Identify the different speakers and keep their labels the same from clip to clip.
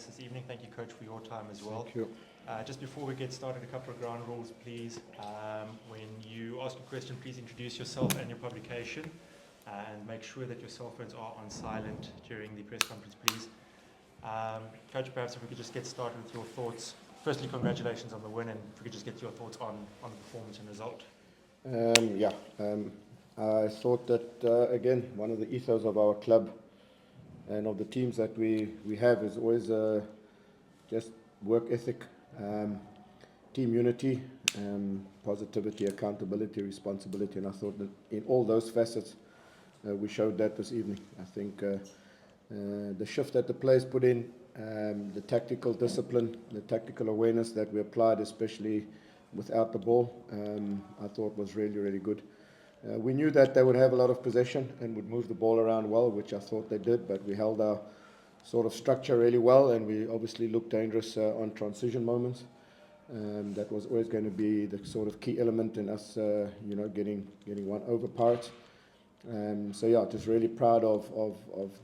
Speaker 1: us this evening. Thank you, Coach, for your time as well.
Speaker 2: Thank you.
Speaker 1: Just before we get started, a couple of ground rules, please. When you ask a question, please introduce yourself and your publication, and make sure that your cell phones are on silent during the press conference, please. Coach, perhaps if we could just get started with your thoughts. Firstly, congratulations on the win, and if we could just get your thoughts on the performance and result.
Speaker 2: I thought that, again, one of the ethos of our club and of the teams that we have is always just work ethic, team unity, positivity, accountability, responsibility, and I thought that in all those facets we showed that this evening. I think the shift that the players put in, the tactical discipline, the tactical awareness that we applied, especially without the ball, I thought was really, really good. We knew that they would have a lot of possession and would move the ball around well, which I thought they did, but we held our sort of structure really well, and we obviously looked dangerous on transition moments. That was always going to be the sort of key element in us, getting one over Pirates. Just really proud of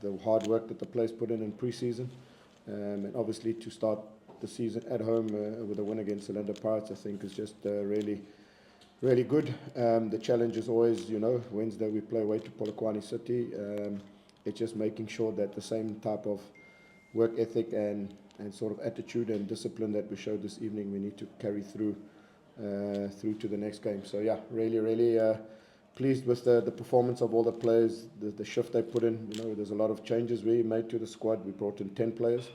Speaker 2: the hard work that the players put in pre-season, and obviously to start the season at home with a win against Stellenbosch Pirates, I think is just really, really good. The challenge is always, Wednesday we play away to Polokwane City. It's just making sure that the same type of work ethic and sort of attitude and discipline that we showed this evening, we need to carry through to the next game. So yeah, really, really pleased with the performance of all the players, the shift they put in. There's a lot of changes we made to the squad. We brought in 10 players.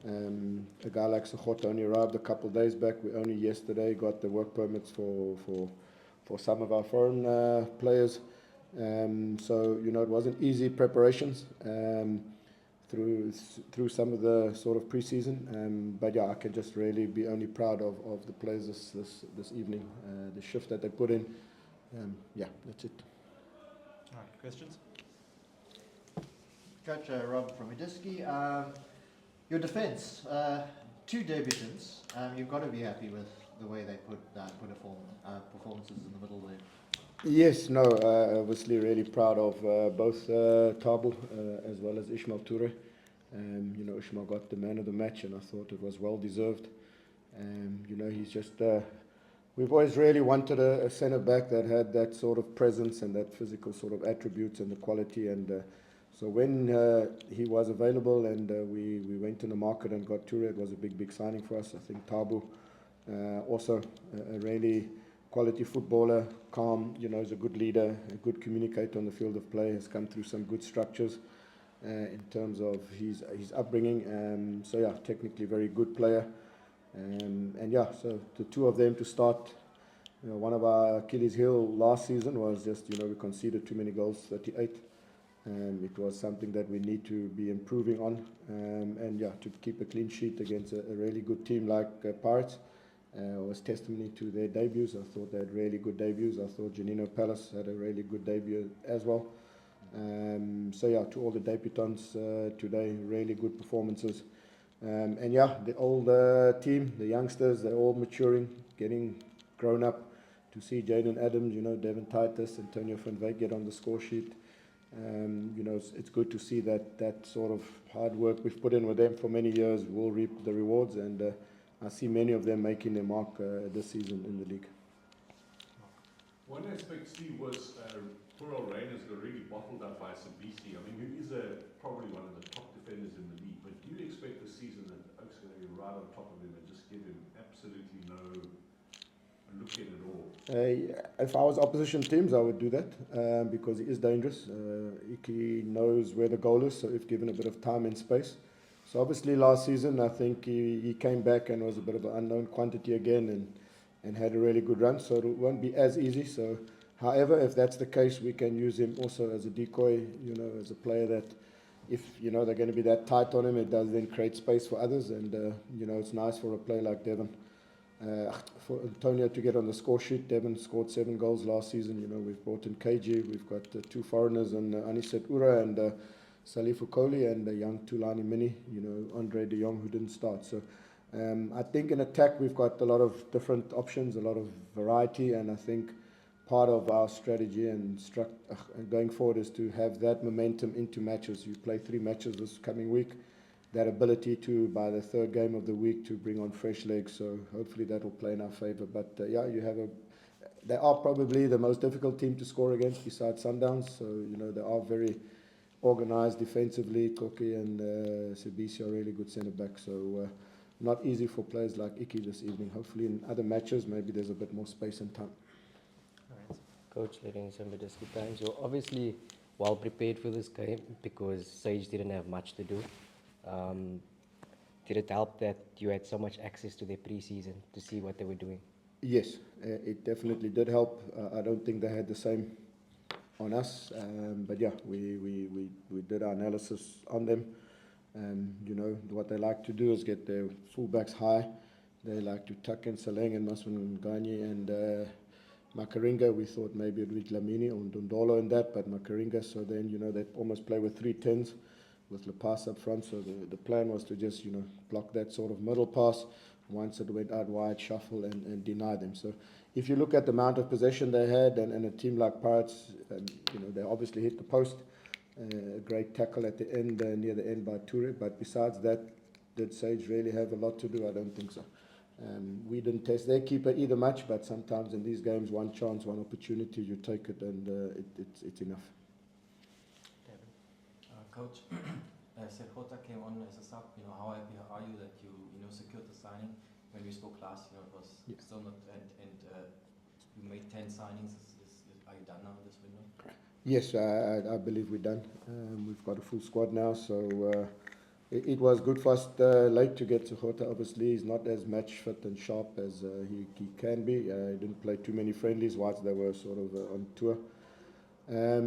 Speaker 2: A guy like Sachot only arrived a couple of days back. We only yesterday got the work permits for some of our foreign players. It wasn't easy preparations through some of the sort of pre-season. But yeah, I can just really be only proud of the players this evening, the shift that they put in. That's it.
Speaker 1: All right, questions?
Speaker 3: Coach Rob from Idiski. Your defence, 2 debutants. You've got to be happy with the way they put performances in the middle there.
Speaker 2: Yes, no, obviously really proud of both Thabo as well as Ishmael Toure. Ishmael got the man of the match, and I thought it was well deserved. He's just, we've always really wanted a centre back that had that sort of presence and that physical sort of attributes and the quality. And so when he was available and we went in the market and got Toure, it was a big signing for us. I think Thabo, also a really quality footballer, calm, is a good leader, a good communicator on the field of play, has come through some good structures in terms of his upbringing. Technically very good player. So the 2 of them to start. One of our Achilles heel last season was just, we conceded too many goals, 38. It was something that we need to be improving on. To keep a clean sheet against a really good team like Pirates was testimony to their debuts. I thought they had really good debuts. I thought Janino Palace had a really good debut as well. To all the debutants today, really good performances. The older team, the youngsters, they're all maturing, getting grown up. To see Jaden Adams, Devin Titus, Antonio van Wyk get on the score sheet. It's good to see that sort of hard work we've put in with them for many years will reap the rewards, and I see many of them making their mark this season in the league.
Speaker 4: One aspect, Steve, was poor old Rangers got really bottled up by Sabisi. I mean, he is probably one of the top defenders in the league, but do you expect this season that Oak's going to be right on top of him and just give him absolutely no look in at all?
Speaker 2: If I was opposition teams, I would do that because he is dangerous. He knows where the goal is, so if given a bit of time and space. So obviously last season, I think he came back and was a bit of an unknown quantity again and had a really good run, so it won't be as easy. So, however, if that's the case, we can use him also as a decoy, as a player that if, they're going to be that tight on him, it does then create space for others. And, it's nice for a player like Devin. For Antonio to get on the score sheet. Devin scored 7 goals last season. We've brought in KG, we've got 2 foreigners, and Aniset Ura and Salifu Koli, and the young Tulani Mini, Andre de Jong, who didn't start. So I think in attack we've got a lot of different options, a lot of variety, and I think part of our strategy and going forward is to have that momentum into matches. You play 3 matches this coming week. that ability to, by the third game of the week, to bring on fresh legs. So hopefully that will play in our favour. But yeah, they are probably the most difficult team to score against besides Sundowns. So they are very organised defensively. Koki and Sibisi are really good centre backs. So not easy for players like Iki this evening. Hopefully in other matches maybe there's a bit more space and time.
Speaker 1: Right.
Speaker 5: Coach, letting some Disky time. So obviously well prepared for this game because Sage didn't have much to do. Did it help that you had so much access to their pre-season to see what they were doing?
Speaker 2: Yes, it definitely did help. I don't think they had the same on us, but yeah, we did our analysis on them. What they like to do is get their fullbacks high. They like to tuck in Saleng and Maswan Ganye and Makaringa. We thought maybe it would be Lamini or Ndondolo in that, but Makaringa. So then they almost play with 3 10s with La Pass up front. So the plan was to just block that sort of middle pass. Once it went out wide, shuffle and deny them. So if you look at the amount of possession they had and a team like Pirates, they obviously hit the post. A great tackle at the end, near the end by Toure. But besides that, did Sage really have a lot to do? I don't think so. We didn't test their keeper either much, but sometimes in these games, one chance, one opportunity, you take it and it's enough.
Speaker 6: Coach, Sergota came on as a sub. How happy are you that you secured the signing? When we spoke last, it was still not, and you made 10 signings. Are you done now in this window?
Speaker 2: Yes, I believe we're done. We've got a full squad now, so it was good for us late to get Sergota. Obviously, he's not as match fit and sharp as he can be. He didn't play too many friendlies whilst they were sort of on tour.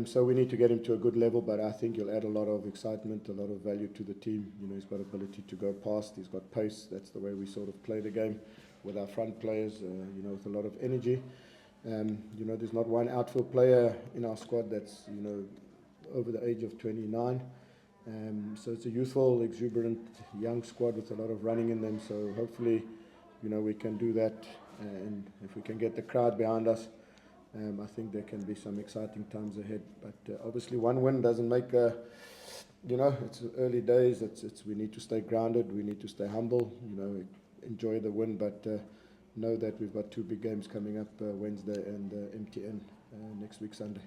Speaker 2: So we need to get him to a good level, but I think he'll add a lot of excitement, a lot of value to the team. He's got ability to go past, he's got pace. That's the way we sort of play the game with our front players, with a lot of energy. There's not one outfield player in our squad that's, over the age of 29. So it's a youthful, exuberant, young squad with a lot of running in them. So hopefully, we can do that. And if we can get the crowd behind us, I think there can be some exciting times ahead. But obviously one win doesn't make it's early days. We need to stay grounded. We need to stay humble, enjoy the win. But know that we've got 2 big games coming up, Wednesday and MTN next week, Sunday.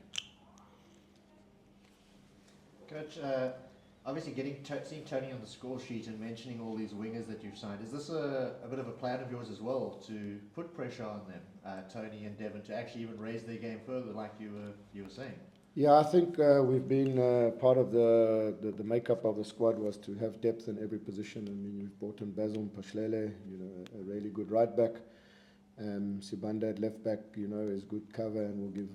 Speaker 3: Coach, obviously seeing Tony on the score sheet and mentioning all these wingers that you've signed, is this a bit of a plan of yours as well to put pressure on them, Tony and Devon, to actually even raise their game further, like you were saying?
Speaker 2: Yeah, I think we've been part of the makeup of the squad was to have depth in every position. I mean, we've brought in Basil Pashlele, a really good right back. Sibanda at left back, is good cover and will give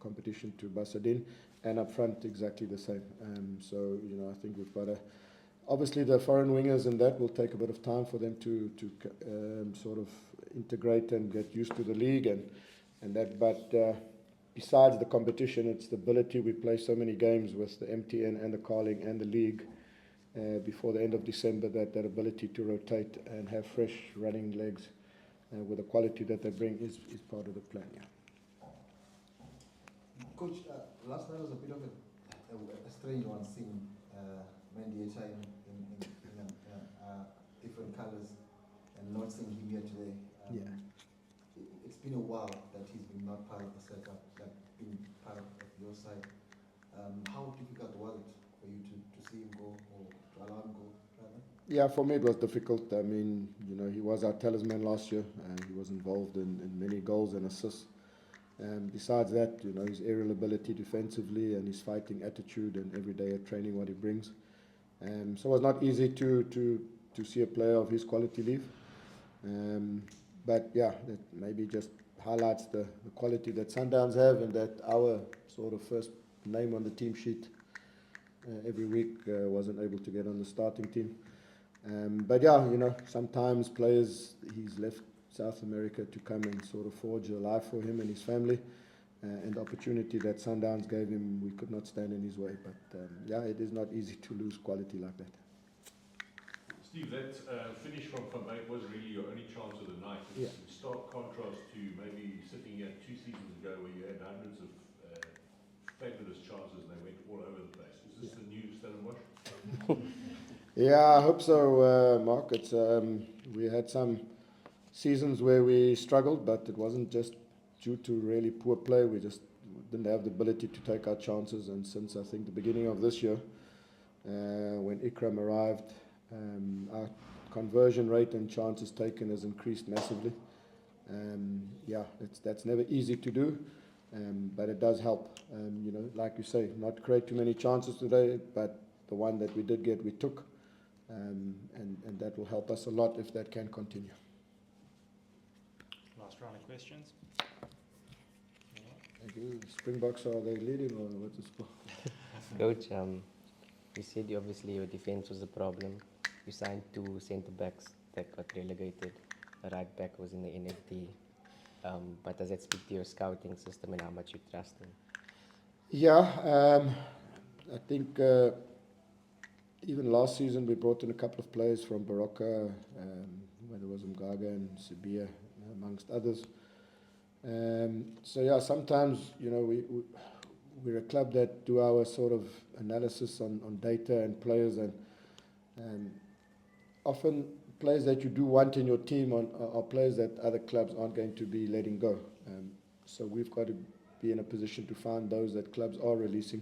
Speaker 2: competition to Basadin. And up front, exactly the same. So, I think we've got obviously the foreign wingers, and that will take a bit of time for them to sort of integrate and get used to the league and that. But besides the competition, it's the ability. We play so many games with the MTN and the Carling and the league before the end of December, that ability to rotate and have fresh running legs with the quality that they bring is part of the plan, yeah.
Speaker 7: Coach, last night was a bit of a strange one, seeing Mendieta in different colours and not seeing him here today. It's been a while that he's been not part of the setup, like being part of your side. How difficult was it for you to see him go, or to allow him go, rather?
Speaker 2: Yeah, for me it was difficult. I mean, he was our talisman last year, and he was involved in many goals and assists. Besides that, his aerial ability defensively and his fighting attitude and every day at training what he brings. So it was not easy to see a player of his quality leave. But yeah, that maybe just highlights the quality that Sundowns have, and that our sort of first name on the team sheet every week wasn't able to get on the starting team. But yeah, sometimes players, he's left South America to come and sort of forge a life for him and his family, and the opportunity that Sundowns gave him, we could not stand in his way. But yeah, it is not easy to lose quality like that.
Speaker 4: Steve, that finish from Van Beek was really your only chance of the night. It's in stark contrast to maybe sitting here 2 seasons ago where you had hundreds of fabulous chances and they went all over the place. Is this the new Stellenbosch?
Speaker 2: Yeah, I hope so, Mark. It's we had some seasons where we struggled, but it wasn't just due to really poor play. We just didn't have the ability to take our chances. And since I think the beginning of this year, when Ikram arrived, our conversion rate and chances taken has increased massively. Yeah, that's never easy to do, but it does help. You know, like you say, not create too many chances today, but the one that we did get, we took, and that will help us a lot if that can continue.
Speaker 1: Last round of questions.
Speaker 2: Thank you. Springboks, are they leading or what's the score?
Speaker 5: Coach, you said obviously your defense was a problem. You signed 2 centre backs that got relegated. A right back was in the NFD. But does that speak to your scouting system and how much you trust them?
Speaker 2: Yeah, I think even last season we brought in a couple of players from Baroka, whether it was Mgaga and Sibia, amongst others. So yeah, sometimes, you know, we're a club that do our sort of analysis on data and players, and often players that you do want in your team are players that other clubs aren't going to be letting go. So we've got to be in a position to find those that clubs are releasing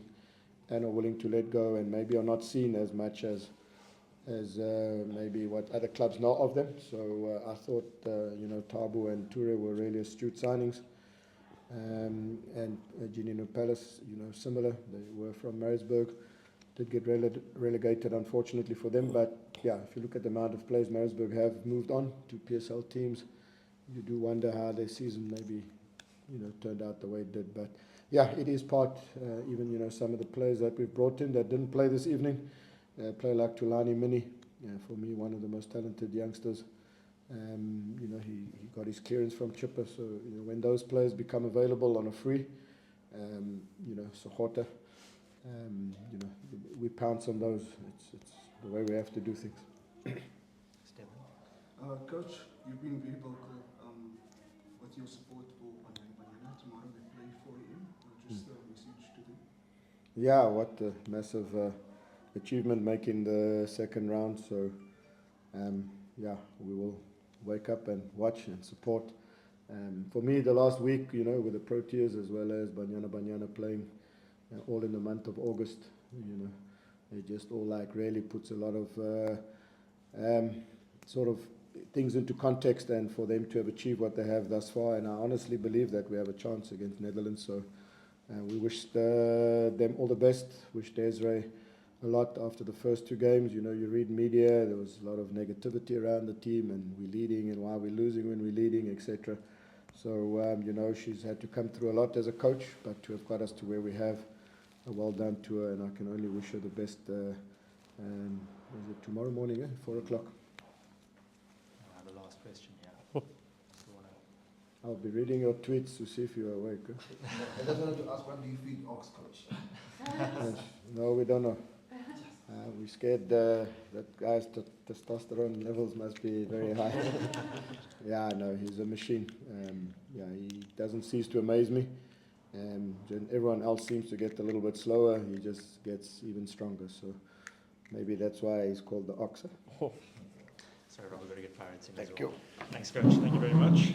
Speaker 2: and are willing to let go, and maybe are not seen as much as maybe what other clubs know of them. So I thought, you know, Tabu and Ture were really astute signings. And Genino Palace, you know, similar. They were from Maritzburg. Did get relegated, unfortunately for them. But yeah, if you look at the amount of players Maritzburg have moved on to PSL teams, you do wonder how their season maybe, you know, turned out the way it did. But yeah, it is part. Even, you know, some of the players that we've brought in that didn't play this evening, play like Tulani Mini. For me, one of the most talented youngsters. You know, he got his clearance from Chipper. So, you know, when those players become available on a free, you know, Sohota, you know, we pounce on those. It's the way we have to do things.
Speaker 8: Coach, you've been very vocal with your support for Banyana. Tomorrow they play 4 a.m. Just a message to them.
Speaker 2: Yeah, what a massive achievement making the second round. So, yeah, we will wake up and watch and support. For me, the last week, you know, with the Proteas as well as Banyana playing all in the month of August, you know, it just all like really puts a lot of sort of things into context, and for them to have achieved what they have thus far. And I honestly believe that we have a chance against Netherlands. So we wish them all the best. Wish Desiree a lot after the first 2 games. You know, you read media, there was a lot of negativity around the team, and we're leading and why we're losing when we're leading, etc. So, you know, she's had to come through a lot as a coach, but to have got us to where we have, well done to her, and I can only wish her the best. Is it tomorrow morning, 4 o'clock?
Speaker 1: The last question, yeah.
Speaker 2: I'll be reading your tweets to see if you're awake.
Speaker 7: I just wanted to ask, what do you feed ox, Coach?
Speaker 2: No, we don't know. We're scared that guy's testosterone levels must be very high. Yeah, no, he's a machine. Yeah, he doesn't cease to amaze me. Everyone else seems to get a little bit slower. He just gets even stronger. So maybe that's why he's called the ox.
Speaker 1: Sorry, Rob, we've got to get Pirates in as well.
Speaker 2: Thank you.
Speaker 1: Thanks, Coach. Thank you very much.